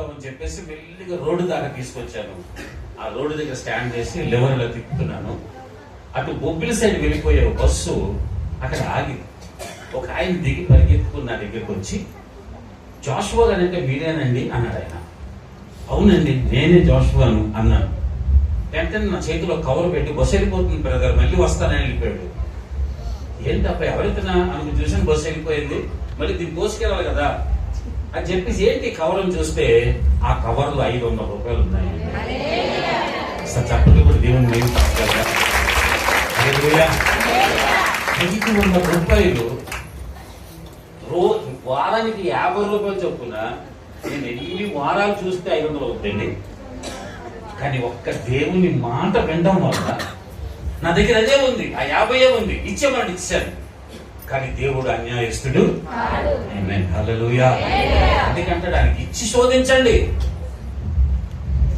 తీసుకెళ్దామని చెప్పేసి మెల్లిగా రోడ్డు దాకా తీసుకొచ్చాను. ఆ రోడ్డు దగ్గర స్టాండ్ చేసి లెవర్లో తిప్పుతున్నాను. అటు బొబ్బిలి సైడ్ వెళ్ళిపోయే బస్సు అక్కడ ఆగింది. ఒక ఆయన దిగి పరిగెత్తుకుని నా దగ్గరికి వచ్చి, జాషువా గారంటే మీరేనండి అన్నాడు ఆయన. అవునండి నేనే జాషువాను అన్నాను. వెంటనే నా చేతిలో కవర్ పెట్టి, బస్సు వెళ్ళిపోతుంది బ్రదర్, మళ్ళీ వస్తానని వెళ్ళిపోయాడు. ఏంటి అబ్బాయి ఎవరైతున్నా అనుకు చూసాను, బస్సు వెళ్ళిపోయింది, మళ్ళీ దీన్ని కోసుకెళ్ళాలి కదా అని చెప్పేసి ఏంటి కవర్ అని చూస్తే ఆ కవర్ లో 500 రూపాయలు ఉన్నాయి. అసలు చప్పట్లు కూడా దేవుని మేము తప్పగలరా? 500 రూపాయలు వారానికి 50 రూపాయలు చొప్పున నేను ఎన్ని వారాలు చూస్తే 500 అవుతుంది. కానీ ఒక్క దేవుని మాట వినడం వల్ల నా దగ్గర అదే ఉంది, ఆ 50 ఉంది, ఇచ్చేమని ఇచ్చాను. కానీ దేవుడు అన్యాయస్తుడు. ఆమేన్, హల్లెలూయా. ఎందుకంటే ఆయనకి ఇచ్చి శోధించండి,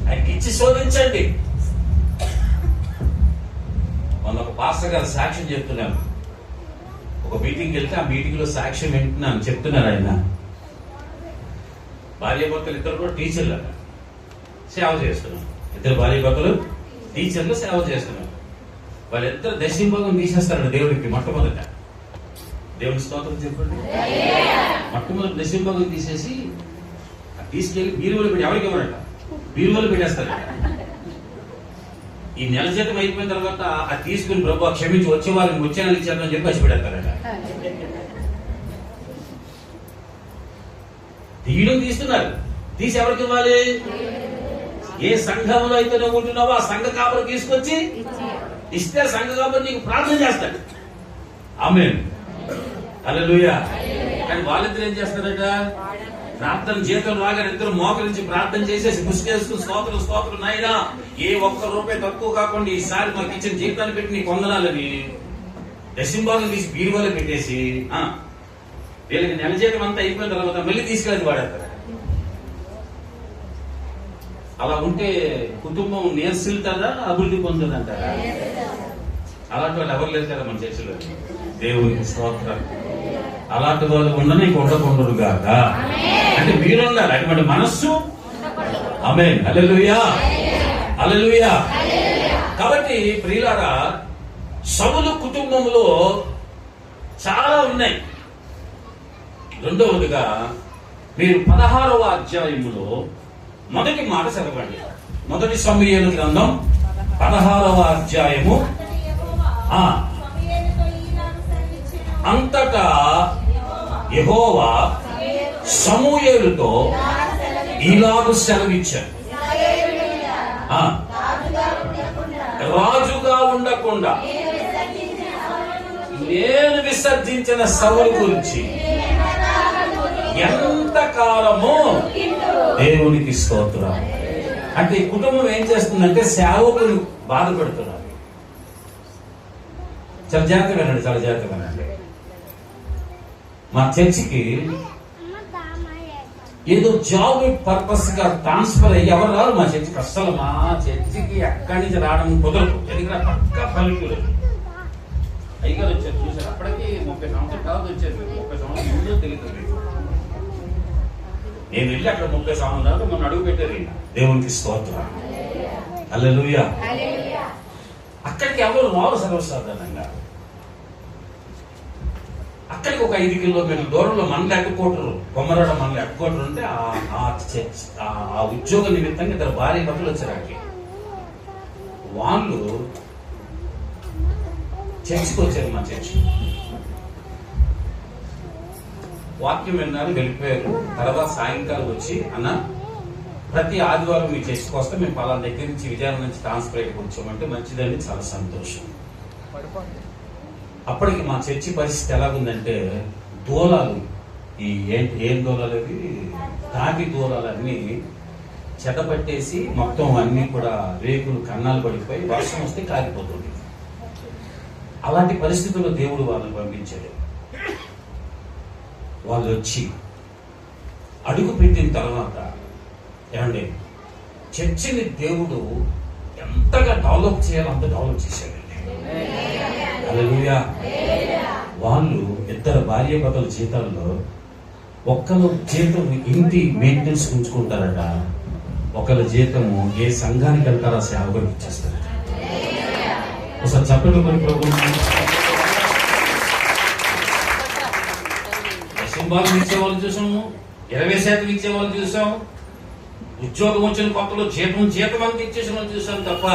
ఆయనకి ఇచ్చి శోధించండి. మొన్న ఒక పాస్టర్ గారు సాక్ష్యం చెప్తున్నాను. ఒక మీటింగ్ వెళ్తే ఆ మీటింగ్ లో సాక్ష్యం వింటున్నాను. చెప్తున్నారు ఆయన, భార్యాభర్తలు ఇద్దరు కూడా టీచర్లు సేవ చేస్తున్నారు. ఇద్దరు భార్యాభర్తలు టీచర్లు సేవ చేస్తున్నారు. వాళ్ళిద్దరు దశింభాగం తీసేస్తారండి దేవుడికి. మొట్టమొదట దేవుని స్తోత్రం చెప్పండి. మొట్టమొదటి దశింభాగం తీసేసి తీసుకెళ్లి బీరువాలో పెట్టి, ఎవరికి ఇవ్వరట, బీరువాలో పెట్టేస్తారట. ఈ నెల జీతం అయిపోయిన తర్వాత అది తీసుకుని ప్రభు క్షమించి వచ్చే వారికి వచ్చే నెల ఇచ్చేద్దామని చెప్పి వచ్చి పెడతారట. తీయడం తీస్తున్నారు. తీసి ఎవరికి ఇవ్వాలి? ఏ సంఘంలో అయితే నువ్వు ఉంటున్నావో ఆ సంఘ కాపరి తీసుకొచ్చి ఇస్తే సంఘ కాపరి నీకు ప్రార్థన చేస్తాడు. ఆమేన్, హల్లెలూయా. కానీ వాళ్ళిద్దరు ఏం చేస్తారట? ప్రార్థన జీతం రాగానే ఇద్దరు మోకరించి ప్రార్థన చేసేసి ముసుకేసుకుని స్తోత్రం స్తోత్రం నాయనా, ఏ ఒక్క రూపాయి తక్కువ కాకుండా ఈసారి మాకు ఇచ్చిన జీవితాన్ని పెట్టి నీకు వందనాలని దశింభాగం తీసి బీరువాలో పెట్టేసి వీళ్ళకి నెల జీతం అంతా అయిపోయిన తర్వాత మళ్ళీ తీసుకెళ్ళి వాడేస్తారు. అలా ఉంటే కుటుంబం నేర్సిల్తుందా, అభివృద్ధి పొందుతుందంటారా? అలాంటి వాళ్ళు ఎవరు లేదు కదా మన చర్చలో. దేవునికి స్తోత్రం. అలాంటి వాళ్ళు ఉండని ఉండకుండరు గాక. అంటే మీరున్నారు అటువంటి మనస్సు. ఆమేన్, హల్లెలూయా, హల్లెలూయా. కాబట్టి ప్రియులారా, సౌలు కుటుంబంలో చాలా ఉన్నాయి. రెండవదిగా మీరు 16వ అధ్యాయములో మొదటి మాట చదవండి. మొదటి సమూయేలు గ్రంథం 16వ అధ్యాయము. అంతటా యెహోవా సమూయేలుతో ఇలాగు సెలవిచ్చాడు, రాజుగా ఉండకుండా నేను విసర్జించిన సౌలు గురించి ఎంత కాలము దేవునికి స్తోత్రం. అంటే ఈ కుటుంబం ఏం చేస్తుందంటే సేవకులు బాధ పెడుతున్నారు. చాలా జాగ్రత్త వినండి, చాలా జాగ్రత్త వినండి. మా చర్చికి ఏదో జాబ్ పర్పస్ గా ట్రాన్స్ఫర్ అయ్యి ఎవరు రారు మా చర్చికి. అస్సలు మా చర్చికి ఎక్కడి నుంచి రావడం కుదరదు. ఎందుకంటే పక్క పల్లెటూరు. అయ్యగారు వచ్చారు, చూసారు. అప్పటికి 30 సంవత్సరాల తర్వాత వచ్చారు. 30 సంవత్సరాల ముందు తెలియదు. నేను వెళ్ళి అక్కడ 30 సంవత్సరాల తర్వాత మొన్న అడుగు పెట్టారు. దేవునికి స్తోత్రం, హల్లెలూయా. అక్కడికి ఎవరు రారు సర్వసాధారణంగా. అక్కడికి ఒక 5 కిలోమీటర్ల దూరంలో మన హెడ్క్వార్టర్, కొమ్మరాడ మన హెడ్క్వార్టర్ ఉంటే ఆ ఉద్యోగ నిమిత్తంగా ఇద్దరు భార్య భర్తలు వచ్చారు. అక్కడికి వాళ్ళు చర్చికి వచ్చారు. మా చర్చి వాక్యం విన్నారు, వెళ్ళిపోయారు. తర్వాత సాయంకాలం వచ్చి, అన్న ప్రతి ఆదివారం మీ చర్చికి వస్తే మేము పలానా దగ్గర నుంచి విజయనగరం నుంచి ట్రాన్స్ఫర్ అయ్యి వచ్చామంటే మంచిదని, చాలా సంతోషం. అప్పటికి మా చర్చి పరిస్థితి ఎలాగుందంటే దూలాలు, ఈ ఏం దూలాలు అవి, తాటి దూలాలన్నీ చెదపట్టేసి మొత్తం అన్ని కూడా రేకులు కన్నాలు పడిపోయి వర్షం వస్తే కాలిపోతుంది. అలాంటి పరిస్థితుల్లో దేవుడు వాళ్ళని పంపించాడు. వాళ్ళు వచ్చి అడుగు పెట్టిన తర్వాత ఏమండి, చర్చిని దేవుడు ఎంతగా డెవలప్ చేయాలో అంత డెవలప్ చేశాడండి. హల్లెలూయా. వాళ్ళు ఇద్దరు భార్య భర్తల జీతాల్లో ఒక్కరు జీతం ఇంటి మెయింటెనెన్స్ ఉంచుకుంటారట, ఒకళ్ళ జీతము ఏ సంఘానికి వెళ్తారో ఆ సేవకుడికి ఇచ్చేస్తారట. ఒకసారి చెప్పండి మరి ప్రభు. దశంభాగం ఇచ్చేవాళ్ళు చూసాము, 20% ఇచ్చేవాళ్ళు చూసాం, ఉద్యోగం వచ్చిన కొత్తలో జీతం అంతా ఇచ్చేసిన వాళ్ళు చూసాను తప్ప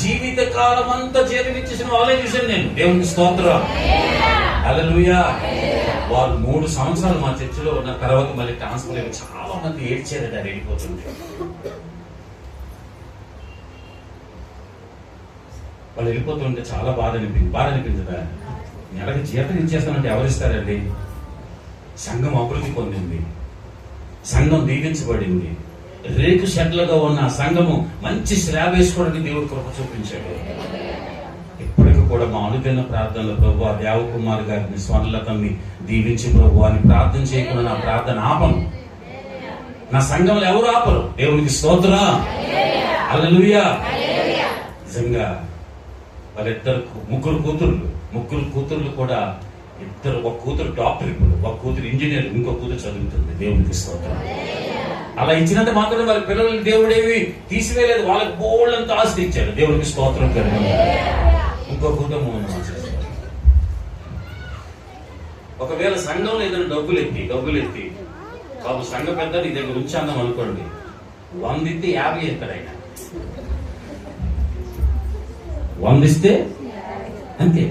జీవిత కాలం అంతా జీతం ఇచ్చేసిన వాళ్ళే చూశాను నేను. దేవునికి స్తోత్రం, హల్లెలూయా. వాళ్ళు 3 సంవత్సరాలు మా చర్చిలో ఉన్న తర్వాత మళ్ళీ ట్రాన్స్ఫర్ అయ్యి చాలా మంది ఏడ్చారట వెళ్ళిపోతుంటే. వాళ్ళు వెళ్ళిపోతుంటే చాలా బాధ అనిపించదా? నెలకి జీతం ఇచ్చేస్తానంటే ఎవరిస్తారండి? సంఘం అభివృద్ధి పొందింది, సంఘం దీవించబడింది, రేకు షెడ్లుగా ఉన్న సంఘము మంచి శ్లాబ్ వేసుకోవడానికి దేవుడు కృప చూపించాడు. ఇప్పటికి కూడా మా అనుదిన ప్రార్థనలో ప్రభు ఆ దేవకుమార్ గారిని, స్వర్ణలతని దీవించి ప్రభు అని ప్రార్థన చేయకుండా నా ప్రార్థన ఆపను. నా సంఘంలో ఎవరు ఆపరు. దేవునికి స్తోత్రం, హల్లెలూయా. నిజంగా వాళ్ళిద్దరు ముగ్గురు కూతుర్లు కూడా ఒక కూతురు డాక్టర్, ఇప్పుడు ఒక కూతురు ఇంజనీర్, ఇంకో కూతురు చదువుతుంది. దేవునికి స్తోత్రం. అలా ఇచ్చినంత మాత్రం వాళ్ళ పిల్లలు దేవుడేవి తీసివేయలేదు, వాళ్ళకి బోళ్ళంత ఆస్తి ఇచ్చాడు. దేవునికి స్తోత్రం. ఇంకో కుటుంబం ఒకవేళ సంఘంలో ఏదైనా డబ్బులు ఎత్తి బాబు సంఘ పెద్ద నీ దగ్గర ఉంచాందాం అనుకోండి, 100 ఇస్తే 50 ఇస్తాడు ఆయన. 100 ఇస్తే అంతే.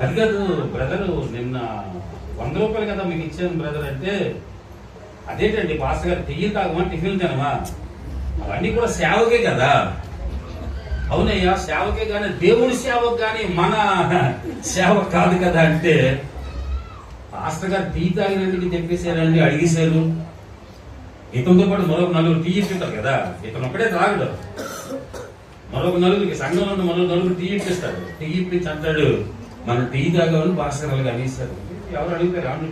అది కాదు బ్రదరు, నిన్న 100 రూపాయలు కదా మీకు ఇచ్చాను బ్రదర్ అంటే, అదేంటండి పాస్టర్ గారు టిఫిన్ తాగమా, టిఫిన్ తినమా, అవన్నీ కూడా సేవకే కదా. అవునయ్యా సేవకే కానీ దేవుని సేవకు కానీ మన సేవ కాదు కదా అంటే, పాస్టర్ గారు టీ తాగినందుకు చెప్పేశారండి, అడిగేశారు. ఇతనితో పాటు మరొక 4 టీ ఇప్పిస్తారు కదా, ఇతను ఒక్కడే తాగడు, మరొక 4 సంఘంలో ఉన్న మరొక 4 టీ ఇప్పిస్తాడు. టీ ఇప్పించి అంటాడు, మనం టీ తాగామని పాస్టర్ గారు అడిగిస్తారు. ఎవరు అడుగుతారు?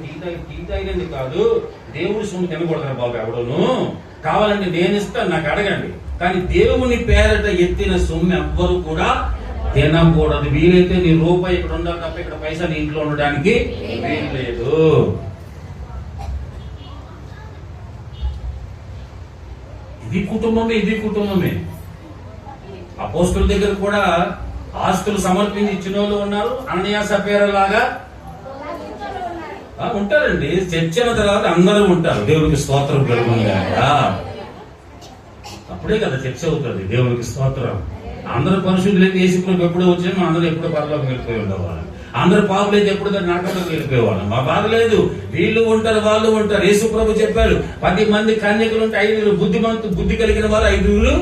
టీ తాగినందుకు కాదు, దేవుడి సొమ్ము తినకూడదు బాబు ఎవడోను, కావాలంటే నేను ఇస్తాను, నాకు అడగండి, కానీ దేవుని పేరట ఎత్తిన సొమ్ము ఎవ్వరు కూడా తినకూడదు. వీలైతే నీ రూపాయి ఇక్కడ ఉండాలి తప్ప ఇక్కడ పైసా నీ ఇంట్లో ఉండడానికి వీలు లేదు. ఇది కుటుంబమే. అపోస్తుల దగ్గర కూడా ఆస్తులు సమర్పించి ఇచ్చిన వాళ్ళు ఉన్నారు, అననీయ సఫీరా లాగా ఉంటారండి. చర్చిన తర్వాత అందరూ ఉంటారు. దేవునికి స్తోత్రం కలుగునుగాక. అప్పుడే కదా చర్చ అవుతుంది. దేవునికి స్తోత్రం. అందరూ పరిశుద్ధులైతే యేసుప్రభు ఎప్పుడో వచ్చాము, అందరూ ఎప్పుడో పరలోకం వెళ్ళిపోయి ఉండేవాళ్ళం. అందరూ పాపులైతే ఎప్పుడు నరకంలోకి వెళ్ళిపోయేవాళ్ళం. మా బాధ లేదు, వీళ్ళు ఉంటారు వాళ్ళు ఉంటారు. యేసుప్రభు చెప్పాడు, 10 మంది కన్యకులు ఉంటే 5 బుద్ధి కలిగిన వారు 5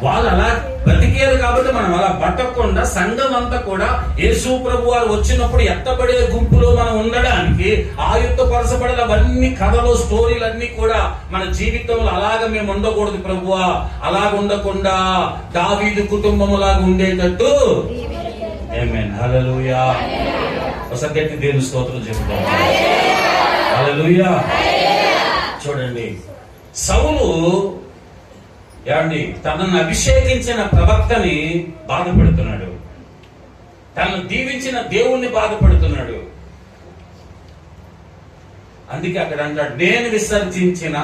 వాళ్ళు అలా బ్రతికేరు. కాబట్టి మనం అలా బతకకుండా సంఘం అంతా కూడా యేసు ప్రభు వారు వచ్చినప్పుడు ఎత్తబడే గుంపులో మనం ఉండడానికి ఆయుక్తపరచబడిన అవన్నీ కథలు, స్టోరీలన్నీ కూడా మన జీవితంలో అలాగ మేము ఉండకూడదు ప్రభువా. అలాగ ఉండకుండా దావీదు కుటుంబం లాగా ఉండేటట్టు. ఆమేన్, హల్లెలూయా. ఒకసారి గట్టి దేవుని స్తోత్రం చెప్తాం. హల్లెలూయా. చూడండి, సౌలు ఏమండి తనను అభిషేకించిన ప్రవక్తని బాధపడుతున్నాడు, తనను దీవించిన దేవుణ్ణి బాధపడుతున్నాడు. అందుకే అక్కడ అంటాడు, నేను విసర్జించిన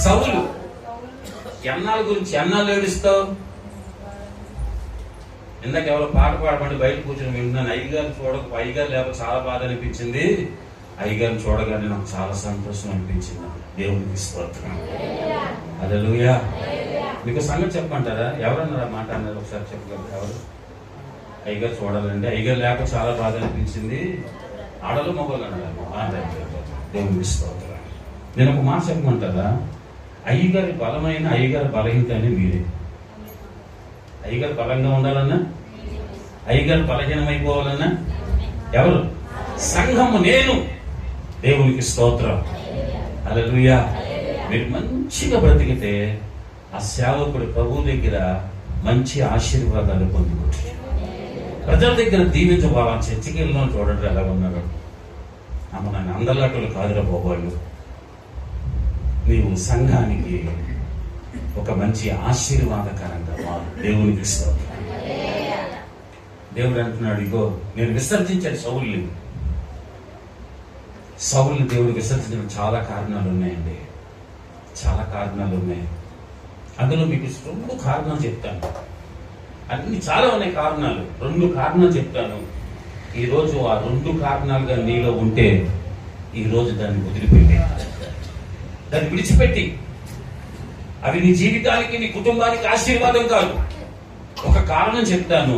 సౌలు. ఎన్నాళ్ళ గురించి ఎన్నాళ్ళు ఏడుస్తావు? ఇందాక ఎవరో పాట పాడమండి బయట కూర్చొని వింటున్నాను. అయ్యగారు లేకపోతే చాలా బాధ అనిపించింది, అయ్యగారిని చూడగానే నాకు చాలా సంతోషం అనిపించింది. దేవునికి స్తోత్రం, హల్లెలూయా. మీకు సంగతి చెప్పమంటారా? ఎవరన్నారా మాట అన్నారు? ఒకసారి చెప్పగలరు ఎవరు? అయ్యగారు చూడాలండి, అయ్యగారు లేక చాలా బాధ అనిపించింది. ఆడలు మొగలు అన్నారు. దేవునికి స్తోత్రం. నేను ఒక మాట చెప్పమంటారా? అయ్యగారి బలమైన అయ్యగారి బలహీనత అని మీరే. అయ్యగారు బలంగా ఉండాలన్నా, అయ్యగారు బలహీనమైపోవాలన్నా ఎవరు? సంఘము, నేను. దేవునికి స్తోత్రం, హల్లెలూయా. మీరు మంచిగా బ్రతికితే ఆ సేవకుడు ప్రభు దగ్గర మంచి ఆశీర్వాదాలు పొందుకుంటాడు. ప్రజల దగ్గర దీవించబోవాలని చర్చికి వెళ్ళిన చూడండి ఎలా ఉన్నాడు. నన్ను అందరిలాటలు కాదురా బాబాళ్ళు. నీవు సంఘానికి ఒక మంచి ఆశీర్వాదకరంగా మారు. దేవునికి స్తోత్రం. దేవుడు అంటున్నాడు, ఇగో నేను విసర్జించాను సౌలుని. సౌలుని దేవుడు విసర్జించిన చాలా కారణాలు ఉన్నాయండి, చాలా కారణాలు ఉన్నాయి. అందులో మీకు 2 కారణాలు చెప్తాను. అన్ని చాలా ఉన్నాయి కారణాలు, 2 కారణాలు చెప్తాను. ఈరోజు ఆ 2 కారణాలుగా నీలో ఉంటే ఈరోజు దాన్ని వదిలిపెట్టి, దాన్ని విడిచిపెట్టి, అవి నీ జీవితానికి నీ కుటుంబానికి ఆశీర్వాదం కాదు. ఒక కారణం చెప్తాను.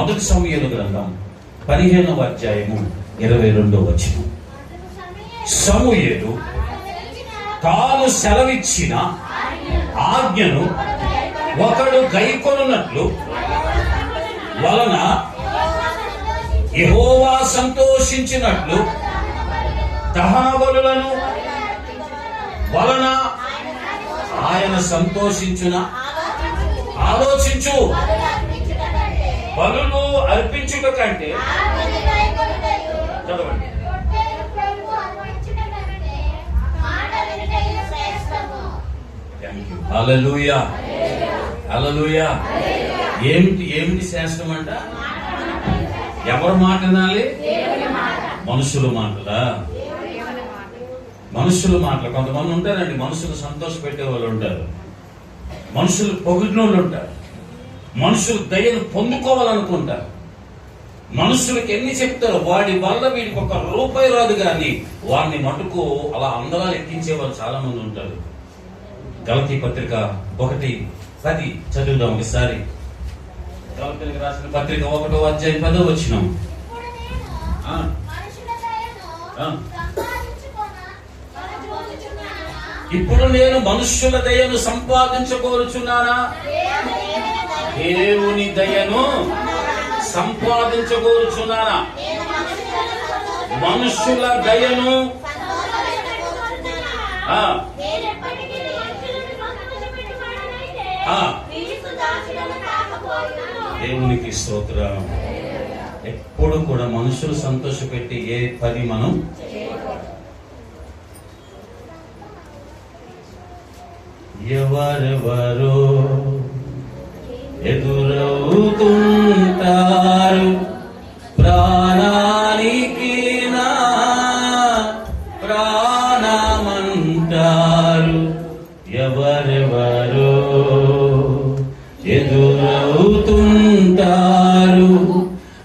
1 సమూయేలు గ్రంథం 15వ అధ్యాయము 22వ వచనం. సమూయేలు తాను సెలవిచ్చిన ఆజ్ఞను ఒకడు గైకొనున్నట్లు వలన యెహోవా సంతోషించినట్లు దహన బలులను వలన ఆయన సంతోషించున. ఆలోచించు, బలులు అర్పించుట కంటే చదవండి. హల్లెలూయా, హల్లెలూయా. ఏమిటి శ్రేష్టం అంట? ఎవరు మాట వినాలి? మనుషుల మాటలా? మనుషుల మాటలు. కొంతమంది ఉంటారండి, మనుషులు సంతోష పెట్టే వాళ్ళు ఉంటారు, మనుషులు పొగిడిన వాళ్ళు ఉంటారు, మనుషులు దయను పొందుకోవాలనుకుంటారు. మనుషులకి ఎన్ని చెప్తారో వాడి వల్ల వీడికి 1 రూపాయి రాదు, కానీ వాడిని మటుకు అలా అందరూ ఎక్కించే వాళ్ళు చాలా మంది ఉంటారు. గలతీ పత్రిక 1:10 చదువుదాం ఒకసారి. గలతీలకు రాసిన పత్రిక 1వ అధ్యాయం 10వ వచనం. ఇప్పుడు నేను మనుష్యుల దయను సంపాదించుకోరుచున్నానా? దేవుని దయను సంపాదించుకోరుచున్నానా? మనుష్యుల దయను దేవునికి స్తోత్రం. ఎప్పుడు కూడా మనుషులు సంతోషపెట్టి ఏ పని మనం ఎవరెవరో ఎదురవుతుంటారు, ప్రాణానికి నా ప్రాణమంటారు. ఎవరెవరో ఎదురవుతుంటారు,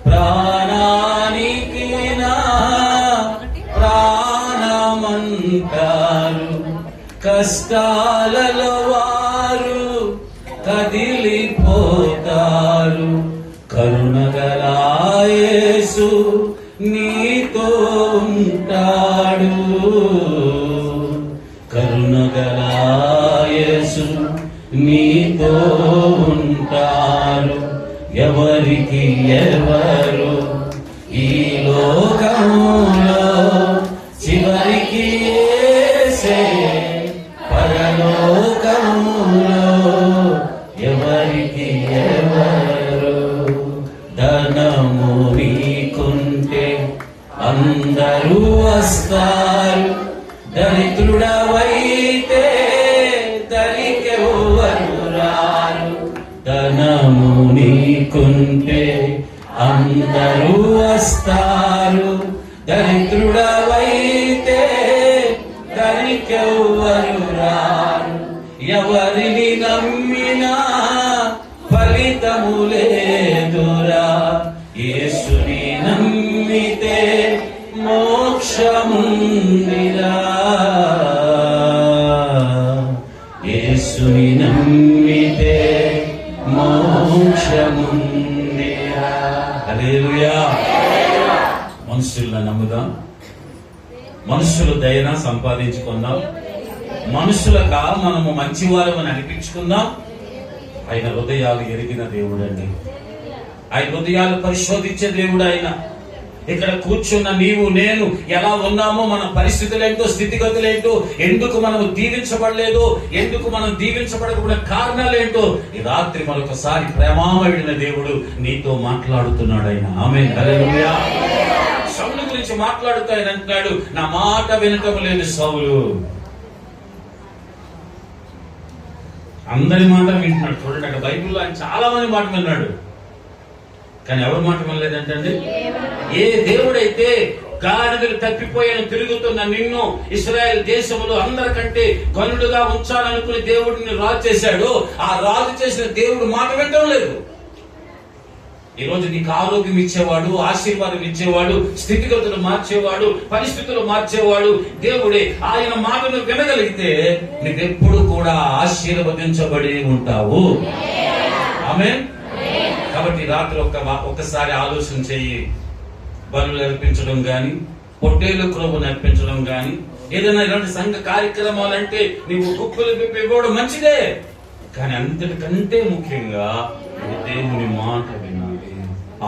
ప్రాణానికి నా ప్రాణమంటారు. కష్టాలలో వారు కదిలిపోతారు, కరుణగల యేసు నీతో ఉంటాడు. కరుణగల యేసు నీతో ఉంటారు. ఎవరికి ఎవరు ఈ లోకంలో చివరికి యేసే పరలోకంలో. ఎవరికి ఎవరు ధనము నీకుంటే అందరూ వస్తారు, దరిద్రుడవైతే దరికెవ్వరు రారు. ధనము నీకుంటే అందరూ వస్తారు, దరిద్రుడవైతే దరికెవ్వరు రారు. ఎవరిని నమ్మినా ఫలితము లేదురా, యేసుని నమ్మితే మోక్షముందిరా. యేసుని నమ్మితే మోక్షముందిరా. హల్లెలూయా. మనుషులను నమ్ముదాం, మనుషుల దయన సంపాదించుకుందాం, మనుషులుగా మనము మంచివారమని అనిపించుకుందాం. ఆయన హృదయాలు ఎరిగిన దేవుడు అండి, ఆయన హృదయాలు పరిశోధించే దేవుడు ఆయన. ఇక్కడ కూర్చున్న నీవు నేను ఎలా ఉన్నామో, మన పరిస్థితులేంటో, స్థితిగతులేంటో, ఎందుకు మనం దీవించబడలేదు, ఎందుకు మనం దీవించబడకుండా కారణాలేంటో ఈ రాత్రి మరొకసారి ప్రేమామయుడైన దేవుడు నీతో మాట్లాడుతున్నాడు ఆయన. ఆమేన్, హల్లెలూయా. సౌలు గురించి మాట్లాడుతూ ఆయన అంటున్నాడు, నా మాట వినటం లేదు సౌలు. అందరి మాట వింటున్నాడు. చూడండి, అక్కడ బైబిల్లో ఆయన చాలా మంది మాట విన్నాడు, కానీ ఎవరి మాట వినలేదంటే, ఏ దేవుడైతే గాడిదలు తప్పిపోయిన తిరుగుతున్న నిన్ను ఇశ్రాయేల్ దేశంలో అందరికంటే గనుడుగా ఉంచాలనుకుని దేవుడిని రాజు చేశాడు. ఆ రాజు చేసిన దేవుడు మాట వినడం లేదు. ఈ రోజు నీకు ఆరోగ్యం ఇచ్చేవాడు, ఆశీర్వాదం ఇచ్చేవాడు, స్థితిగతులు మార్చేవాడు, పరిస్థితులు మార్చేవాడు దేవుడే. ఆయన మాటను వినగలిగితే నీవెప్పుడు కూడా ఆశీర్వదించబడి ఉంటావు. ఆమేన్. కాబట్టి రాత్రి ఒక్కసారి ఆలోచన చెయ్యి. బలులు అర్పించడం గాని, పొట్టేలు క్రొవ్వు అర్పించడం గాని, ఏదైనా ఇలాంటి సంఘ కార్యక్రమాలంటే నీవు గుప్పులు ఇవ్వడం మంచిదే. కానీ అంతటికంటే ముఖ్యంగా దేవుని మాట వినాలి.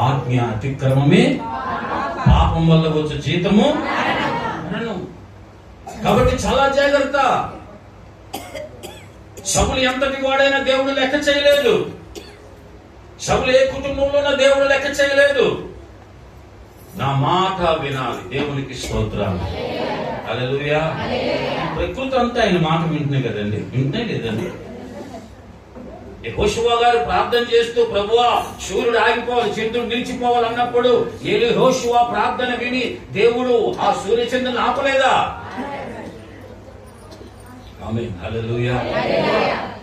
ఆజ్ఞ అతిక్రమమే పాపం వల్ల వచ్చే జీతము మరణం. కాబట్టి చాలా జాగ్రత్త. సౌలు ఎంతటి వాడైనా దేవుడు లెక్క చేయలేదు. సౌలు ఏ కుటుంబంలోనూ దేవుడు లెక్క చేయలేదు. నా మాట వినాలి. దేవునికి స్తోత్రాలు. హల్లెలూయా. ప్రకృతి అంతా ఆయన మాట వింటున్నాయి కదండి, వింటున్నాయి లేదండి. యెహోషువ గారు ప్రార్థన చేస్తూ ప్రభువా సూర్యుడు ఆగిపోవాలి, చంద్రుడు నిలిచిపోవాలి అన్నప్పుడు యెహోషువ ప్రార్థన విని దేవుడు ఆ సూర్య చంద్రుని ఆపలేదా? ఆమేన్. హల్లెలూయా.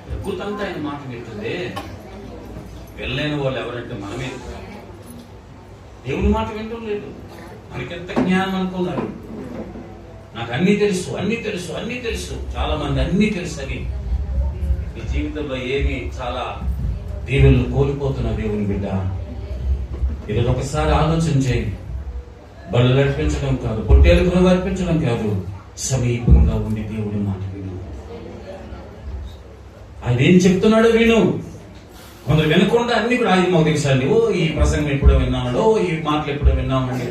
ప్రకృతి అంతా ఆయన మాట వింటుంది. వెళ్ళలేని వాళ్ళు ఎవరంటే మనమే. దేవుని మాట వింటం లేదు. మనకెంత జ్ఞానం అనుకున్నారు. నాకు అన్ని తెలుసు, అన్ని తెలుసు, అన్ని తెలుసు. చాలా మంది అన్ని తెలుసు అని ఈ జీవితంలో ఏమి చాలా దేవుళ్ళు కోల్పోతున్న దేవుని బిడ్డ. ఈరోజు ఒకసారి ఆలోచన చేయి. బలు అర్పించడం కాదు, పొట్టేలకు అర్పించడం కాదు, సమీపంగా ఉండి దేవుడి మాట విను. ఆయన ఏం చెప్తున్నాడో విను. కొందరు వినకుండా అన్ని కూడా ఆయన మాకు తెలుసండి. ఓ ఈ ప్రసంగం ఎప్పుడో విన్నాడో, ఈ మాటలు ఎప్పుడో విన్నామండి.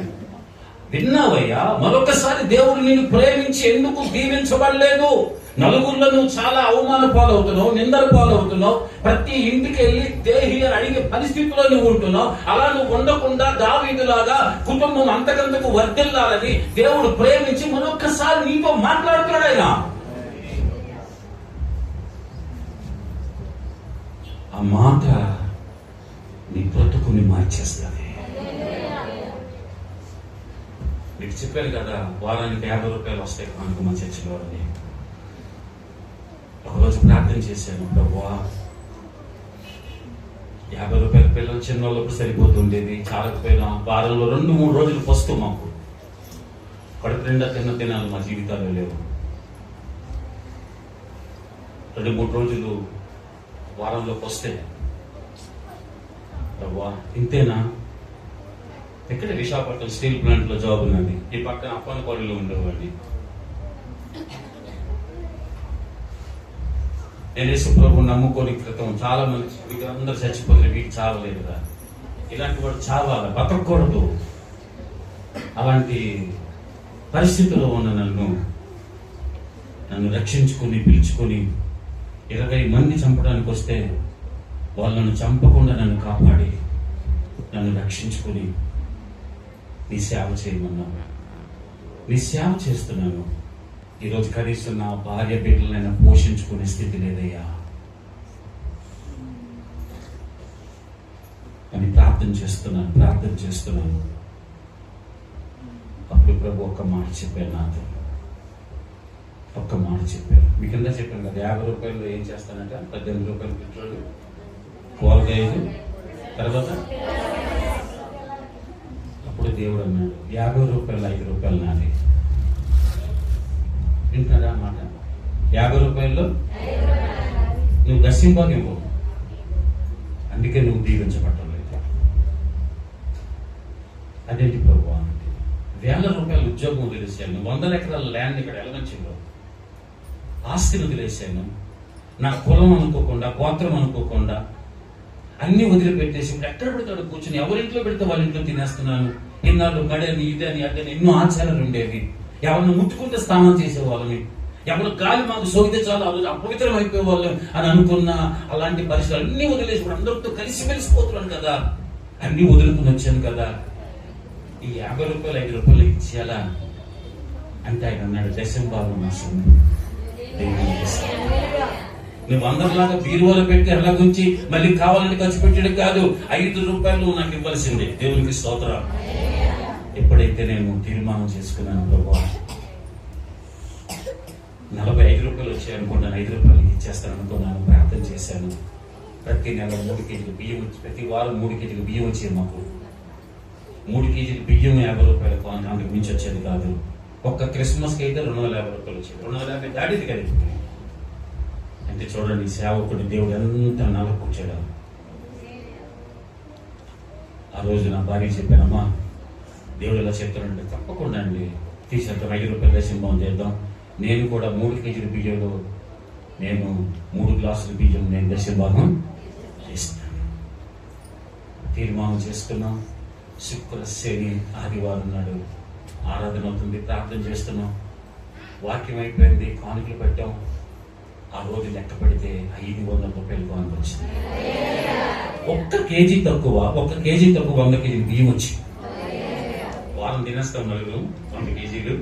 విన్నావయ్యా, మరొకసారి దేవుడు నిన్ను ప్రేమించి ఎందుకు దీవించబడలేదు? నలుగురిలో నువ్వు చాలా అవమాన పాలవుతున్నావు, నిందల పాలవుతున్నావు. ప్రతి ఇంటికి వెళ్ళి దేహి అని అడిగే పరిస్థితిలో నువ్వు ఉంటున్నావు. అలా నువ్వు ఉండకుండా దావీదులాగా కుటుంబం అంతకంతకు వర్ధిల్లాలని దేవుడు ప్రేమించి మరొకసారి నీతో మాట్లాడుతున్నాడు ఆయన. ఆ మాట నీ బ్రతుకుని మార్చేస్తుంది. మీకు చెప్పాను కదా, వారానికి 50 రూపాయలు వస్తాయి కానుక మా చర్చిలో అని. ఒకరోజు ప్రార్థన చేశాను, ప్రభువా 50 రూపాయల పిల్లలు చిన్నోళ్ళప్పుడు సరిపోతుండేది, చాలకపోయినా వారంలో 2-3 రోజులు పస్తు మాకు కడుపు నిండా తినాలి మా జీవితాల్లో లేవు. 2-3 రోజులు వారంలో వస్తే ప్రభువా ఇంతేనా? ఇక్కడ విశాఖపట్నం స్టీల్ ప్లాంట్ లో జాబ్ ఉన్నది. ఈ పక్కన అప్పనపాడులో ఉండేవాడిని. నేను యేసు ప్రభు నమ్ముకోని క్రితం చాలా మంది అందరూ చచ్చిపోతారు, వీటికి చావలేదు కదా. ఇలాంటి వాడు చావాలి, బతకూడదు. అలాంటి పరిస్థితుల్లో ఉన్న నన్ను రక్షించుకుని పిలుచుకొని 20 మంది చంపడానికి వస్తే వాళ్ళను చంపకుండా నన్ను కాపాడి నన్ను రక్షించుకుని నీ సేవ చేయమన్నాను. నీ సేవ చేస్తున్నాను. ఈరోజు కనీసం నా భార్య బిడ్డలైనా పోషించుకునే స్థితి లేదయ్యా అని ప్రార్థన చేస్తున్నాను. అప్పుడు ప్రభు ఒక్క మాట చెప్పారు నాతో. ఒక్క మాట చెప్పారు. మీకు కింద చెప్పాను కదా, 50 రూపాయలు ఏం చేస్తానంటే 18 రూపాయలు పెట్రోల్, కూరగాయలు, తర్వాత అప్పుడు దేవుడు అన్నాడు 50 రూపాయలు 5 రూపాయలు నాది. వింటున్నారా మాట? 50 రూపాయల్లో నువ్వు దర్శింపాకు ఇవ్వు, అందుకే నువ్వు దీవించబట్టలేదు. అదేంటి ప్రభు అంటే 1000 రూపాయలు ఉద్యోగం వదిలేసాను, 100 ఎకరాల ల్యాండ్ ఇక్కడ ఎలగంచిలో ఆస్తిని వదిలేశాను, నా కులం అనుకోకుండా, గోత్రం అనుకోకుండా అన్ని వదిలిపెట్టేసి ఇప్పుడు ఎక్కడ పెడతాడు కూర్చొని, ఎవరింట్లో పెడితే వాళ్ళ ఇంట్లో తినేస్తున్నాను. ఇన్నాళ్ళు మడని ఇదని అదని ఎన్నో ఆచారాలు ఉండేవి. ఎవరిని ముట్టుకుంటే స్నానం చేసేవాళ్ళని, ఎవరు గాలి మాకు సోకితే చాలు అపవిత్రం అయిపోయేవాళ్ళం అని అనుకున్న అలాంటి పరిస్థితులు అన్ని వదిలేసి ఇప్పుడు అందరితో కలిసి మెలిసిపోతున్నాను కదా, అన్ని వదులుకుని వచ్చాను కదా. ఈ 50 రూపాయలు 5 రూపాయలు ఇచ్చేయాలా అంటే ఆయన అన్నాడు, దశంభాగం నా సొమ్ము నువ్వు అందరిలాగా బీరువాలో పెట్టి అలా గురించి మళ్ళీ కావాలని ఖర్చు పెట్టడం కాదు. 5 రూపాయలు నాకు ఇవ్వాల్సిందే. దేవునికి స్తోత్రం. ఎప్పుడైతే నేను తీర్మానం చేసుకున్నాను, ప్రభువా 45 రూపాయలు వచ్చాయి అనుకున్నాను, 5 రూపాయలకి ఇచ్చేస్తాను అనుకున్నాను, ప్రార్థన చేశాను. ప్రతి నెల 3 కేజీలు బియ్యం వచ్చి, ప్రతి వారం 3 కేజీలు బియ్యం వచ్చేది మాకు. 3 కేజీలు బియ్యం 50 రూపాయలకు, అంతకు మించి వచ్చేది కాదు. ఒక్క క్రిస్మస్కి అయితే 250 రూపాయలు వచ్చేది. 250 దాటిది కదా. అంటే చూడండి, సేవకుడు దేవుడు ఎంత నలకొచ్చాడు. ఆ రోజు నా భార్య చెప్పానమ్మా, దేవుడు ఇలా చెప్తానంటే తప్పకుండా అండి తీసుకెళ్తాం, 5 రూపాయల దశంభావం చేద్దాం. నేను కూడా 3 కేజీల బియ్యంలో నేను 3 గ్లాసుల బియ్యం నేను దశంభాగం చేస్తాను. తీర్మానం చేసుకున్నాం. శుక్ర, శని, ఆదివారం నాడు ఆరాధన అవుతుంది, ప్రార్థన చేస్తున్నాం. వాక్యం అయిపోయింది, కానుకలు పెట్టాం. ఆ రోజు లెక్క పెడితే 500 రూపాయలు కానుక వచ్చింది. 1 కేజీ తక్కువ 100 కేజీలు బియ్యం వచ్చి వారం తినేస్తాం నలుగురు 100 కేజీలు.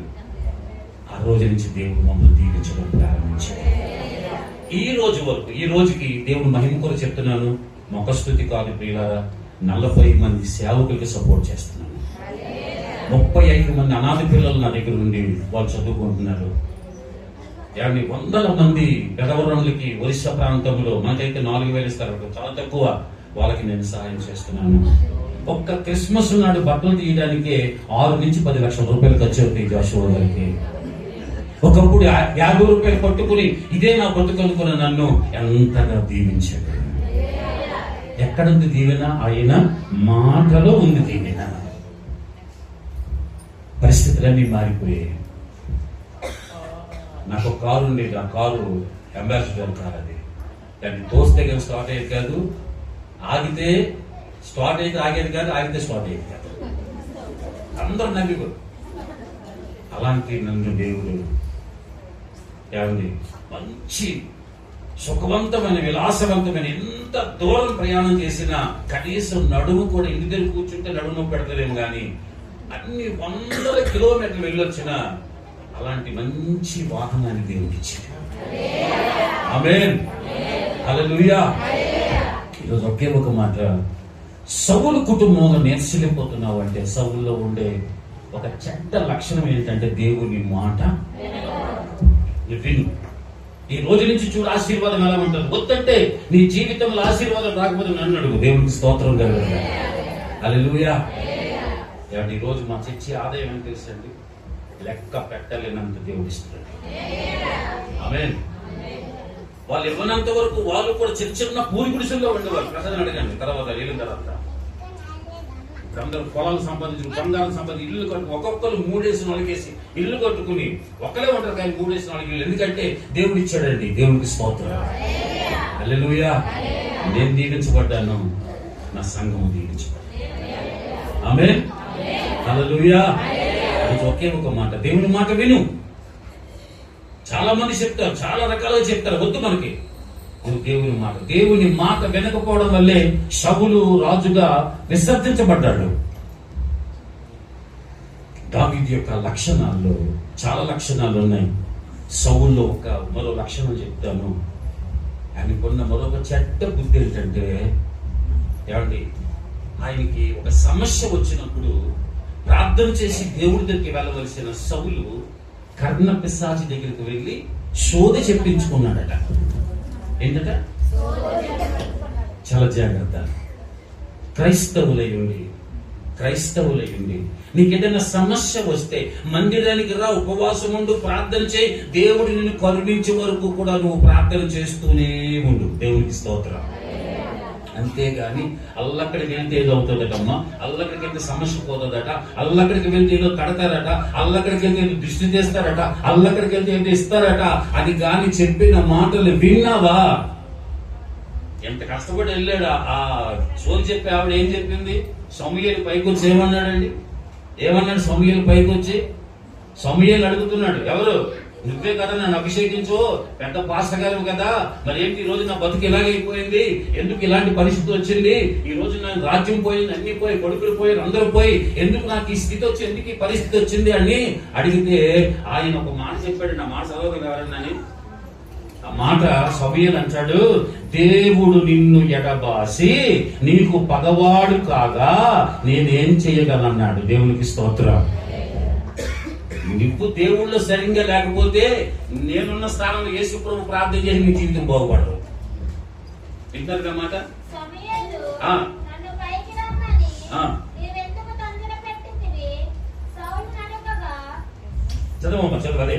ఆ రోజు నుంచి దేవుడు మమ్మల్ని దీవించడం ప్రారంభించాడు. ఈ రోజు వరకు, ఈ రోజుకి దేవుడు మహిమ కొరకు చెప్తున్నాను, మొక్కస్తుతి కాదు ప్రియులారా, 40 మంది సేవకులకి సపోర్ట్ చేస్తున్నాను. 35 మంది అనాథ పిల్లలు నా దగ్గర ఉండి వాళ్ళు చదువుకుంటున్నారు. 100 మంది పెదవరంలకి ఒరిస్సా ప్రాంతంలో, మనకైతే 4,000 ఇస్తారు, చాలా తక్కువ, వాళ్ళకి నేను సహాయం చేస్తున్నాను. ఒక్క క్రిస్మస్ నాడు బట్టలు తీయడానికే 6 నుంచి 10 లక్షల రూపాయలు ఖర్చు అవుతాయి జాషువా గారికి. ఒకప్పుడు 50 రూపాయలు పట్టుకుని ఇదే నా బతుకు అనుకున్న నన్ను ఎంతగా దీవించాడు. ఎక్కడుంది దీవెన? ఆయన మాటలో ఉంది దీవెన. పరిస్థితులన్నీ మారిపోయాయి. నాకు ఒక కారు ఉండేది, ఆ కారు అంబాసిడర్ కారు. అది దాన్ని తోస్తే కానీ స్టార్ట్ అయ్యేది కాదు, ఆగితే స్టార్ట్ అయితే ఆగేది కాదు, ఆగితే స్టార్ట్ అయ్యేది కాదు. అందరూ నవ్వి. అలాంటి నన్ను దేవుడు మంచి సుఖవంతమైన విలాసవంతమైన, ఎంత దూరం ప్రయాణం చేసినా కనీసం నడుము కూడా, ఇంటి దగ్గర కూర్చుంటే నడుము పెడతలేము కానీ అన్ని 100 కిలోమీటర్లు వెళ్ళొచ్చిన అలాంటి మంచి వాహనాన్ని దేవుడికి ఇచ్చాడు. ఆమేన్, హల్లెలూయా. ఈరోజు ఒకే ఒక మాట, సౌలు కుటుంబంలో నేర్చుకుపోతున్నావు అంటే సౌలులో ఉండే ఒక చెడ్డ లక్షణం ఏంటంటే దేవుని మాట విను. ఈ రోజు నుంచి చూడు ఆశీర్వాదం ఎలా ఉంటుంది. వద్దంటే నీ జీవితంలో ఆశీర్వాదం రాకపోతే నన్ను అడుగు. దేవునికి స్తోత్రం కలుగుతుంది. హల్లెలూయా. ఈ రోజు మా చర్చి ఆదాయం అని తెలుసండి, లెక్క పెట్టలేనంత దేవుడు ఇస్తున్నాడు. ఆమేన్. వాళ్ళు ఇవ్వనంత వరకు వాళ్ళు కూడా చిన్న పూరి గుడిసెల్లో ఉండేవాళ్ళు. ప్రసాదం అడగండి, తర్వాత వెళ్ళిన తర్వాత అందరూ పొలాలు సంపాదించి, బంగారం సంపాదించి, ఇల్లు కట్టు, ఒక్కొక్కరు 3-4 ఇల్లు కట్టుకుని ఒక్కలే ఉంటారు కానీ 3-4 ఇల్లు. ఎందుకంటే దేవుడు ఇచ్చాడండి. దేవునికి స్తోత్రం. హల్లెలూయా. నేను దీవించబడ్డాను, నా సంఘము దీవించబడ్డాను. ఆమేన్, హల్లెలూయా. ఒకే ఒక మాట, దేవుని మాట విను. చాలా మంది చెప్తారు, చాలా రకాలుగా చెప్తారు, వద్దు మనకి. దేవుని మాట వినకపోవడం వల్లే సౌలు రాజుగా విసర్జించబడ్డాడు. దావీదు యొక్క లక్షణాల్లో చాలా లక్షణాలు ఉన్నాయి. సౌలులో ఒక మరో లక్షణం చెప్తాను. ఆయనకున్న మరొక చెడ్డ బుద్ధి ఏంటంటే, ఆయనకి ఒక సమస్య వచ్చినప్పుడు ప్రార్థన చేసి దేవుడి దగ్గరికి వెళ్ళవలసిన సౌలు కర్ణ పిశాచి దగ్గరికి వెళ్ళి శోధ చెప్పించుకున్నాడట. ఏంటట? చాలా జాగ్రత్త. క్రైస్తవులై ఉండి నీకేదైనా సమస్య వస్తే మందిరానికి రా, ఉపవాసం ఉండు, ప్రార్థన చేయి. దేవుడు నిన్ను కరుణించే వరకు కూడా నువ్వు ప్రార్థన చేస్తూనే ఉండు. దేవునికి స్తోత్రం. అంతేగాని అల్లక్కడికి వెళ్తే ఏదో అవుతుందటమ్మా, అల్లక్కడికి వెళ్తే సమస్య పోతుందట, అల్లక్కడికి వెళ్తే ఏదో కడతారట, అల్లక్కడికి వెళ్తే ఏదో దృష్టి చేస్తారట, అల్లక్కడికి వెళ్తే ఏదో ఇస్తారట అని గాని చెప్పిన మాటలు విన్నావా? ఎంత కష్టపడి వెళ్ళాడు ఆ సోలు చెప్పి ఆవిడ ఏం చెప్పింది? సమూయేలు పైకి వచ్చి ఏమన్నాడు సమూయేలు పైకి వచ్చి? సమూయేలు అడుగుతున్నాడు, ఎవరు? నువ్వే కదా నన్ను అభిషేకించు, పెద్ద పాస్టర్ గారు కదా, మరి ఏంటి ఈ రోజు నా బతుకు ఇలాగైపోయింది, ఎందుకు ఇలాంటి పరిస్థితి వచ్చింది, ఈ రోజు నాకు రాజ్యం పోయింది, అన్ని పోయి, కొడుకులు పోయి, అందరూ పోయి, ఎందుకు నాకు ఈ స్థితి వచ్చి, ఎందుకు ఈ పరిస్థితి వచ్చింది అని అడిగితే ఆయన ఒక మాట చెప్పాడు. నా మాట చదవగలరు ఎవరన్నాని? ఆ మాట సమూయేలు అంటాడు, దేవుడు నిన్ను ఎడబాసి నీకు పగవాడు కాగా నేనేం చేయగలన్నాడు. దేవునికి స్తోత్రం. నువ్వు దేవుళ్ళు సరిగ్గా లేకపోతే నేనున్న స్థానంలో యేసు ప్రభు ప్రార్థన చేసి నీ జీవితం బాగుపడదు. వింటారు కన్నమాట. చదవమ్మా, చదువు. అదే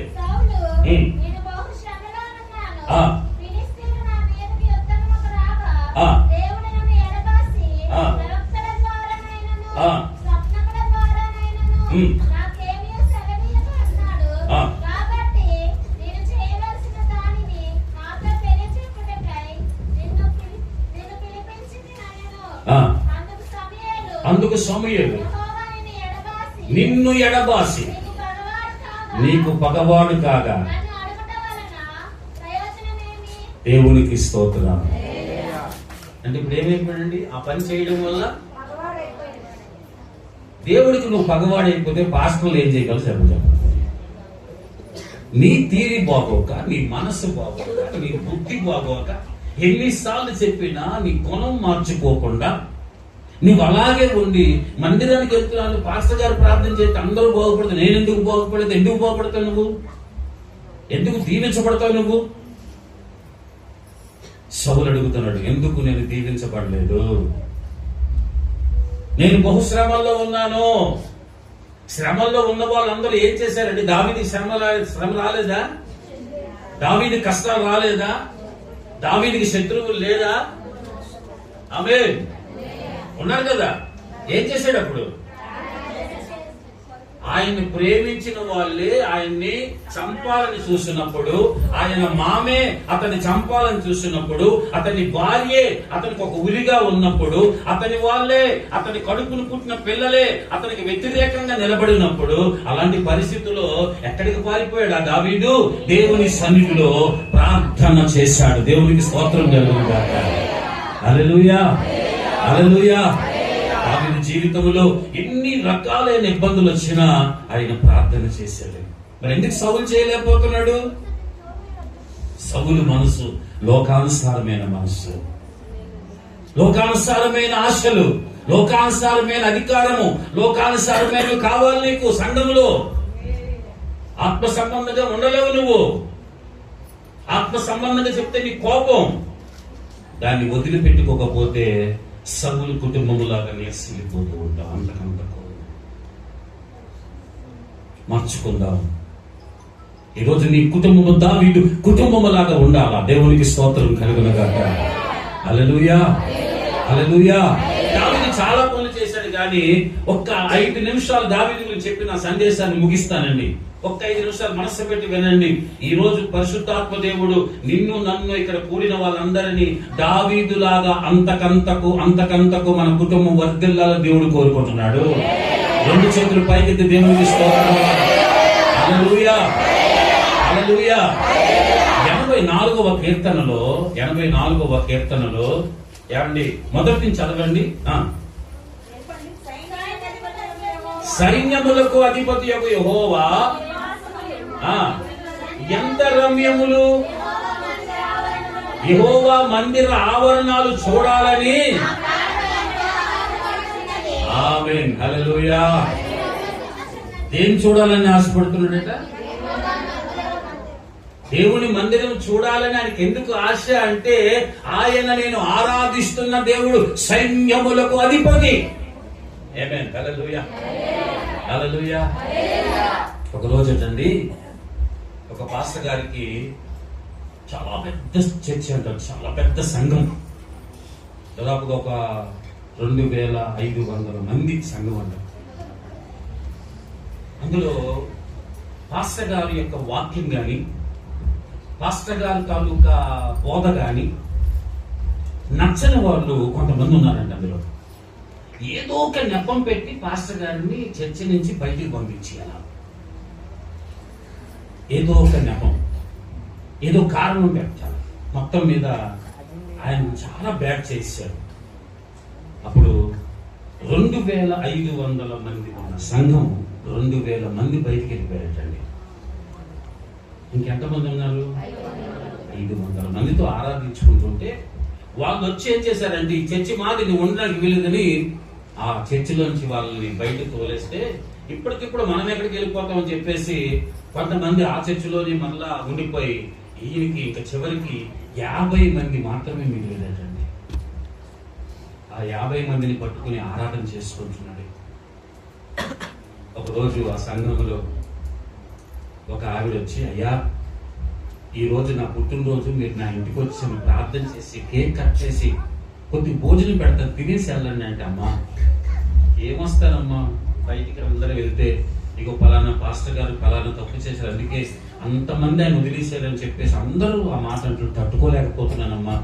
అందుకు సమూయేలు నిన్ను ఎడబాసి నీకు పగవాడు కాగా. దేవునికి స్తోత్రం. అంటే ఇప్పుడు ఏమైపోయాడండి? ఆ పని చేయడం వల్ల దేవుడికి నువ్వు పగవాడైపోతే పాస్టర్లు ఏం చేయగలరు చెప్పు. నీ తీరి బాగోక, నీ మనసు బాగోక, నీ బుద్ధి బాగోక, ఎన్నిసార్లు చెప్పినా నీ గుణం మార్చుకోకుండా నువ్వు అలాగే ఉండి మందిరానికి వెళ్తున్నాను, పాస్టర్ గారు ప్రార్థన చేస్తే అందరూ బాగుపడతావు, నేను ఎందుకు బాగుపడతావు? ఎందుకు బాగుపడతావు? నువ్వు ఎందుకు దీవించబడతావు? నువ్వు సౌలు అడుగుతున్నాడు, ఎందుకు నేను దీవించబడలేదు? నేను బహుశ్రమల్లో ఉన్నాను. శ్రమల్లో ఉన్న వాళ్ళందరూ ఏం చేశారండి? దావీదుకి శ్రమ రాలేదా? దావీదుకి కష్టాలు రాలేదా? దావీదుకి శత్రువులు లేదా? ఆమేన్. ఉన్నారు కదా. ఏం చేశాడు అప్పుడు? ఆయన్ని ప్రేమించిన వాళ్ళే ఆయన్ని చంపాలని చూసినప్పుడు, ఆయన మామే అతన్ని చంపాలని చూసినప్పుడు, అతని భార్యే అతనికి ఒక ఉరిగా ఉన్నప్పుడు, అతని వాళ్ళే, అతని కడుపును పుట్టిన పిల్లలే అతనికి వ్యతిరేకంగా నిలబడినప్పుడు, అలాంటి పరిస్థితుల్లో ఎక్కడికి పారిపోయాడు ఆ దావీదు? దేవుని సన్నిధిలో ప్రార్థన చేశాడు. దేవునికి స్తోత్రం కలుగుగాక. హల్లెలూయా, హల్లెలూయా. దావీదు జీవితంలో ఎన్ని రకాలైన ఇబ్బందులు వచ్చినా ఆయన ప్రార్థన చేశాడు. మరి ఎందుకు సౌలు చేయలేకపోతున్నాడు? సౌలు మనసు లోకానుసారమైన మనసు, లోకానుసారమైన ఆశలు, లోకానుసారమైన అధికారము, లోకానుసారమైన కావాలి నీకు. సంఘంలో ఆత్మ సంబంధంగా ఉండలేవు నువ్వు. ఆత్మ సంబంధంగా చెప్తే నీ కోపం. దాన్ని వదిలిపెట్టుకోకపోతే సౌలు కుటుంబములాగా నేర్సిల్లిపోతూ ఉంటాం. అంతకంతకు మార్చుకుందాం. ఈరోజు నీ కుటుంబము దావీదు కుటుంబములాగా ఉండాలా. దేవునికి స్తోత్రం కలుగునగాక. హల్లెలూయా, హల్లెలూయా. దావీదు చాలా పనులు చేశాడు, కానీ ఒక్క 5 నిమిషాలు దావీదు గురించి చెప్పి నా సందేశాన్ని ముగిస్తానండి. ఒక్క 5 నిమిషాలు మనస్సు పెట్టి వినండి. ఈ రోజు పరిశుద్ధాత్మ దేవుడు నిన్ను నన్ను ఇక్కడ కూడిన వాళ్ళందరినీ దావీదులాగా అంతకంతకు మన కుటుంబం వర్ధిల్లాలని దేవుడు కోరుకుంటున్నాడు. 2 చేతులు పైకెత్తి దేవునికి స్తోత్రం. హల్లెలూయా, హల్లెలూయా. 84వ కీర్తనలో ఏమండి, మొదటి నుంచి చదవండి. సైన్యములకు అధిపతి యొక్క యెహోవా ఎంత రమ్యములు, యెహోవా మందిర ఆవరణాలు చూడాలని. ఆమేన్, హల్లెలూయా. ఏం చూడాలని ఆశపడుతున్నాడట? దేవుని మందిరం చూడాలని ఆయనకి ఎందుకు ఆశ అంటే, ఆయన నేను ఆరాధిస్తున్న దేవుడు సైన్యములకు అధిపతి. ఆమేన్, హల్లెలూయా, హల్లెలూయా. ఒక రోజు అండి, ఒక పాస్టర్ గారికి చాలా పెద్ద చర్చ్ అంటారు, చాలా పెద్ద సంఘం, దాదాపుగా ఒక 2500 మంది సంఘం అంటారు. అందులో పాస్టర్ గారి యొక్క వాక్యం గాని, పాస్టర్ గారి తాలూకా బోధ గాని నచ్చని వాళ్ళు కొంతమంది ఉన్నారండి. అందులో ఏదో ఒక నెపం పెట్టి పాస్టర్ గారిని చర్చి నుంచి బయటికి పంపించేయాలి. ఏదో ఒక నెపం, ఏదో కారణం పెట్టాలి. మొత్తం మీద ఆయన చాలా బ్యాడ్ చేశారు. అప్పుడు 2500 మంది ఉన్న సంఘం 2000 మంది బయటికి వెళ్ళిపోయారండి. ఇంకెంతమంది ఉన్నారు? 500 మందితో ఆరాధించుకుంటుంటే వాళ్ళు వచ్చి ఏం చేశారంటే, ఈ చర్చి మాది నువ్వు ఉండడానికి వీలుదని ఆ చర్చిలోంచి వాళ్ళని బయటకు తోలేస్తే, ఇప్పటికిప్పుడు మనం ఎక్కడికి వెళ్ళిపోతామని చెప్పేసి కొంతమంది ఆ చర్చిలోని మళ్ళా ఉండిపోయి ఈయనకి ఇంకా చివరికి 50 మంది మాత్రమే మిగిలేదటండి. ఆ 50 మందిని పట్టుకుని ఆరాధన చేసుకుంటున్నాడు. ఒకరోజు ఆ సంఘంలో ఒక ఆవిడ వచ్చి, అయ్యా ఈ రోజు నా పుట్టినరోజు, మీరు నా ఇంటికి వచ్చి ప్రార్థన చేసి కేక్ కట్ చేసి కొద్ది భోజనం పెడతాను, తినేసి వెళ్ళండి అంటే, అమ్మా ఏమొస్తానమ్మా, బయటికి అందరూ వెళ్తే ఇగో పలానా పాస్టర్ గారు పలానా తప్పు చేశారు, అందుకే అంతమంది ఆయన వదిలేశారని చెప్పేసి అందరూ ఆ మాట అంటూ తట్టుకోలేకపోతున్నానమ్మా,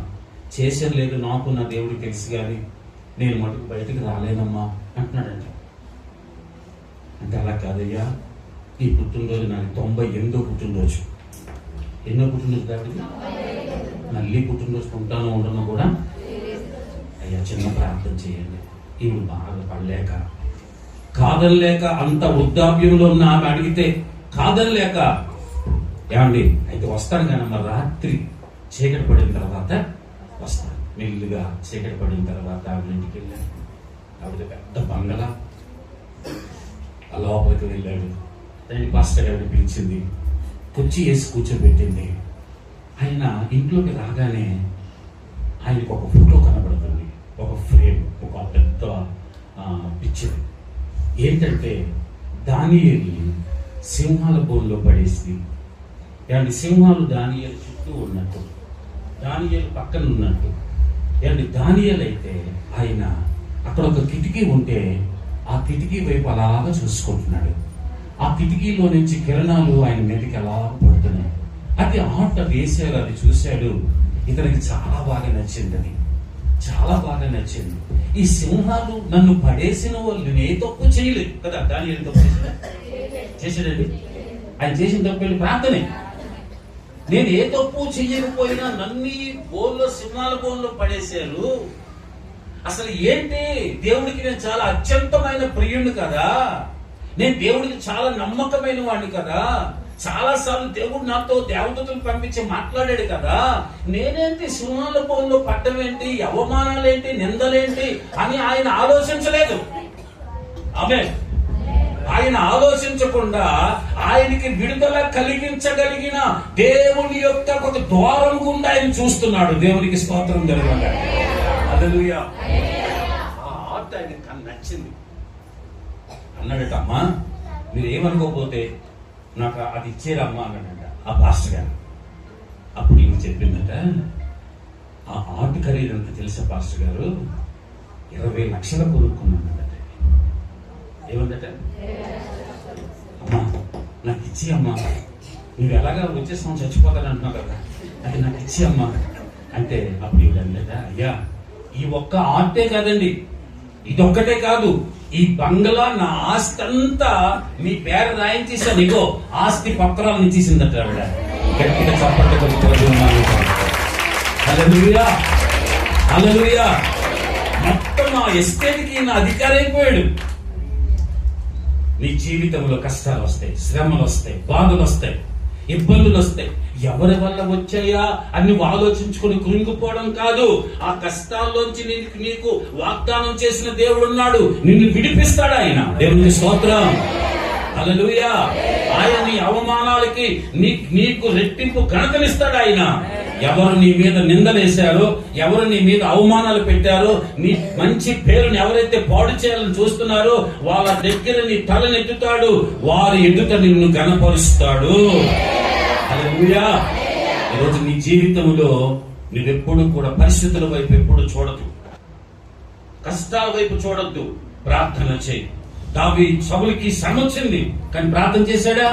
చేసేది లేదు, నాకు నా దేవుడికి తెలుసు కానీ నేను మటుకు బయటకు రాలేనమ్మా అంటున్నాడంట. అంటే అలా కాదయ్యా, ఈ పుట్టినరోజు నాకు 98వ పుట్టినరోజు. ఎన్నో పుట్టినరోజు కాబట్టి మళ్ళీ పుట్టినరోజు ఉంటానో ఉండనో కూడా అయ్యా చిన్న ప్రార్థన చేయండి. ఈవిడ బాగా పడలేక కాదనలేక, అంత వృద్ధాప్యంలో ఉన్న ఆమె అడిగితే కాదనలేక, ఏమండి అయితే వస్తాను కానీ మరి రాత్రి చీకటి పడిన తర్వాత వస్తాను. మెల్లిగా చీకటి పడిన తర్వాత ఆవిడ ఇంటికి వెళ్ళాను. ఆవిడ పెద్ద బంగళా, ఆ లోపలికి వెళ్ళాడు. దాన్ని పాస్టర్ గారిని పిలిచింది, కుర్చీ వేసి కూర్చోబెట్టింది. ఆయన ఇంట్లోకి రాగానే ఆయనకు ఒక ఫోటో కనబడుతుంది, ఒక ఫ్రేమ్, ఒక పెద్ద పిక్చర్. ఏంటంటే దానియేలు సింహాల బోన్లో పడేసి, ఏమంటే సింహాలు దానియేలు చుట్టూ ఉన్నట్టు, దానియేలు పక్కన ఉన్నట్టు. ఏమంటే దానియేలు అయితే ఆయన అక్కడ ఒక కిటికీ ఉంటే ఆ కిటికీ వైపు అలాగా చూసుకుంటున్నాడు. ఆ కిటికీలో నుంచి కిరణాలు ఆయన మీదకి అలా పడుతున్నాయి. అది ఆట వేసాడు, అది చూశాడు. ఇతనికి చాలా బాగా నచ్చింది, చాలా బాగా నచ్చింది. ఈ సింహాలు నన్ను పడేసిన వాళ్ళు నేను ఏ తప్పు చేయలేదు కదా, దాని ఏం తప్పు చేశాడండి. ఆయన చేసిన తప్పు వెళ్ళి ప్రార్థనే. నేను ఏ తప్పు చెయ్యకపోయినా నన్ను బోన్లో, సింహాల బోన్లో పడేశారు. అసలు ఏంటి, దేవుడికి నేను చాలా అత్యంతమైన ప్రియుడు కదా, నేను దేవుడికి చాలా నమ్మకమైన వాడిని కదా, చాలా సార్లు దేవుడు నాతో దేవదూతలు పంపించి మాట్లాడాడు కదా, నేనేంటి సింహాల బోన్లో పడ్డమేంటి, అవమానాలేంటి, నిందలేంటి అని ఆయన ఆలోచించలేదు. ఆయన ఆలోచించకుండా ఆయనకి విడుదల కలిగించగలిగిన దేవుని యొక్క ఒక ద్వారం గుండా ఆయన చూస్తున్నాడు. దేవునికి స్తోత్రం జరగాలి. హల్లెలూయా. ఆ ఆట ఆయనకి నచ్చింది. అన్నాడట, అమ్మా మీరు ఏమనుకోకపోతే నాకు అది ఇచ్చేరమ్మా అన్నాడట ఆ పాస్టర్ గారు. అప్పుడు ఈయన చెప్పిందట, ఆ ఆర్ట్ ఖరీదు అంత తెలుసా పాస్టర్ గారు, 20 లక్షలు కొనుక్కున్నాడట. ఏమందట, అమ్మా నాకు ఇచ్చి అమ్మా, నువ్వు ఎలాగా వచ్చే సంవత్సరం చచ్చిపోతాను అంటున్నావు కదా, అది నాకు ఇచ్చి అమ్మా అంటే, అప్పుడు ఈవిడ అందట, అయ్యా ఈ ఒక్క ఆర్టే కాదండి, ఇదొక్కటే కాదు, ఈ బంగ్లా నా ఆస్తి అంతా మీ పేరు రాయించేసాను, ఇగో ఆస్తి పత్రాలను ఇచ్చేసిందట ఆవిడ. గట్టిగా చప్పట్లు. హల్లెలూయా, హల్లెలూయా. మొత్తం ఆ ఎస్టేట్కి నా అధికారి అయిపోయాడు. నీ జీవితంలో కష్టాలు వస్తాయి, శ్రమలు వస్తాయి, బాధలు వస్తాయి, ఇబ్బందులు వస్తాయి. ఎవరి వల్ల వచ్చాయా అని నువ్వు ఆలోచించుకుని కృంగిపోవడం కాదు. ఆ కష్టాల్లోంచి నీకు వాగ్దానం చేసిన దేవుడు ఉన్నాడు, నిన్ను విడిపిస్తాడు ఆయన. దేవునికి స్తోత్రం. హల్లెలూయా. ఆయన నీ అవమానాలకి నీకు రెట్టింపు ఘనతనిస్తాడు ఆయన. ఎవరు నీ మీద నిందలేశారో, ఎవరు నీ మీద అవమానాలు పెట్టారో, నీ మంచి పేరుని ఎవరైతే పాడు చేయాలని చూస్తున్నారో వాళ్ళ దగ్గర నీ తలనెత్తుతాడు, వారి ఎదుట నిన్ను ఘనపరుస్తాడు. హల్లెలూయా. ఈరోజు నీ జీవితంలో నువ్వెప్పుడు కూడా పరిస్థితుల వైపు ఎప్పుడు చూడదు, కష్టాల వైపు చూడొద్దు, ప్రార్థన చేయి. దావీదు సౌలుకి శ్రమ వచ్చింది కానీ ప్రార్థన చేశాడా?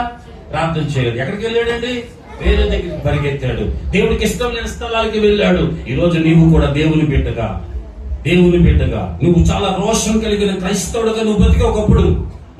ప్రార్థన చేయలేదు. ఎక్కడికి వెళ్ళాడండి? వేరే దగ్గరికి పరిగెత్తాడు. దేవుడికి ఇష్టం లేని స్థలాలకి వెళ్ళాడు. ఈ రోజు నీవు కూడా దేవుని బిడ్డగా నువ్వు చాలా రోషం కలిగిన క్రైస్తవుడుగా నువ్వు బతికే ఒకప్పుడు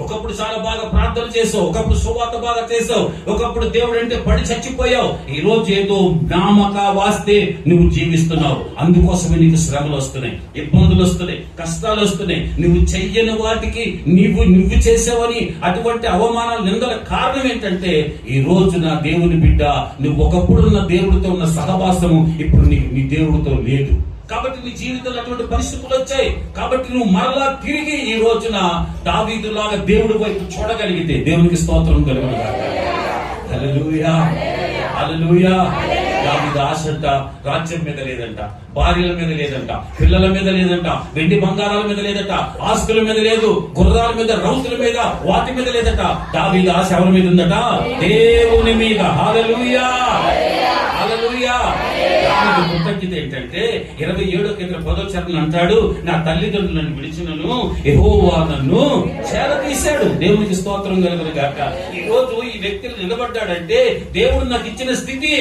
ఒకప్పుడు చాలా బాగా ప్రార్థన చేసావు, ఒకప్పుడు సువార్త బాగా చేసావు, ఒకప్పుడు దేవుడు అంటే పడి చచ్చిపోయావు. ఈ రోజు ఏదో నామక వాస్తే నువ్వు జీవిస్తున్నావు. అందుకోసమే నీకు శ్రమలు వస్తున్నాయి, ఇబ్బందులు వస్తున్నాయి, కష్టాలు వస్తున్నాయి. నువ్వు చెయ్యని వాటికి నువ్వు చేసావని అటువంటి అవమానాలు, నిందల కారణం ఏంటంటే ఈ రోజు నా దేవుని బిడ్డ, నువ్వు ఒకప్పుడు ఉన్న దేవుడితో ఉన్న సహవాసము ఇప్పుడు నీ దేవుడితో లేదు. కాబట్టి నీ జీవితంలో అటువంటి పరిస్థితులు వచ్చాయి. కాబట్టి నువ్వు మరలా తిరిగి ఈ రోజున దావీదులాగా దేవుడి వైపు చూడగలిగితే దేవునికి స్తోత్రం కలుగునుగాక. హల్లెలూయా, హల్లెలూయా. దావీదు ఆశంట రాజ్యం మీద లేదంట, భార్యల మీద లేదంట, పిల్లల మీద లేదంట, వెండి బంగారాల మీద లేదట, ఆస్తుల మీద లేదు, గుర్రాల మీద, రౌతుల మీద, వాటి మీద లేదట. దావీదు ఆశ ఎవరి మీద ఉందట? దేవుని మీద. హల్లెలూయా, హల్లెలూయా. దావీదు కృతజ్ఞత ఏంటంటే 27:10 అంటాడు, నా తల్లిదండ్రులను విడిచినను యెహోవా నన్ను చేరదీశాడు. దేవునికి స్తోత్రం కలుగును గాక. ఈ రోజు ఈ వ్యక్తులు నిలబడ్డాడంటే దేవుడు నాకు ఇచ్చిన స్థితి.